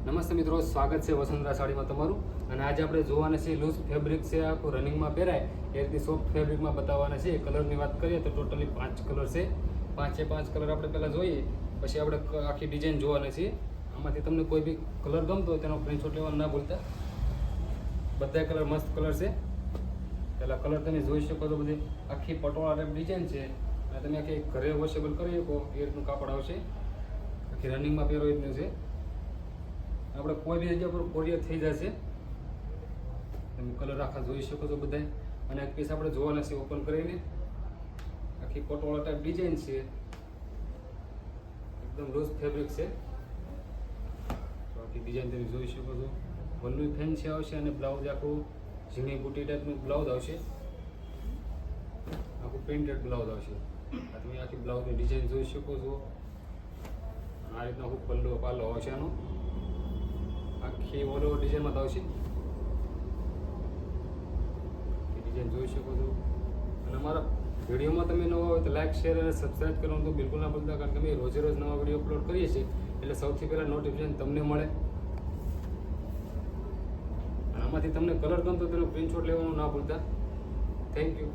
નમસ્તે મિત્રો, સ્વાગત છે વસુંધરા સાડીમાં તમારું. અને આજે આપણે જોવાના છે લૂઝ ફેબ્રિક છે, આખું રનિંગમાં પહેરાય એ રીતે સોફ્ટ ફેબ્રિકમાં બતાવવાના છે. કલરની વાત કરીએ તો ટોટલી 5 કલર છે. 5 કલર આપણે પહેલાં જોઈએ, પછી આપણે આખી ડિઝાઇન જોવાના છે. આમાંથી તમને કોઈ બી કલર ગમતો હોય તેનો સ્ક્રીનશોટ લેવાનું ના ભૂલતા. બધા કલર મસ્ત કલર છે. પહેલાં કલર તમે જોઈ શકો છો, બધી આખી પટોળા ટાઈપ ડિઝાઇન છે. અને તમે આખી ઘરે વોશેબલ કરી શકો એ રીતનું કાપડ આવશે. આખી રનિંગમાં પહેરો એ રીતનું છે. આપણે કોઈ બી જગ્યા પર કોરિયર થઈ જશે. તમે કલર આખા જોઈ શકો છો બધા. અને એક પીસ આપણે જોવાના છે ઓપન કરીને. આખી પટોળા ટાઈપ ડિઝાઇન છે, એકદમ લૂઝ ફેબ્રિક છે. તો આખી ડિઝાઇન તમે જોઈ શકો છો. વલ્લુ ફેન્સી આવશે અને બ્લાઉઝ આખું ઝીણી બુટી ટાઈપનું બ્લાઉઝ આવશે. આખું પ્રિન્ટેડ બ્લાઉઝ આવશે. આ તમે આખી બ્લાઉઝની ડિઝાઇન જોઈ શકો છો. આ રીતના આખું પલ્લો પાલો આવશે આનો. આખી ઓલ ઓવર ડિઝાઇનમાં આવશે. ડિઝાઇન જોઈ શકો છો. અને અમારા વિડીયોમાં તમે નવા હોય તો લાઈક, શેર અને સબસ્ક્રાઈબ કરવાનું તો બિલકુલ ના ભૂલતા, કારણ કે અમે રોજે રોજ નવા વિડીયો અપલોડ કરીએ છીએ, એટલે સૌથી પહેલાં નોટિફિકેશન તમને મળે. અને આમાંથી તમને કલર ગમતો તેનો સ્ક્રીનશોટ લેવાનું ના ભૂલતા. Thank you.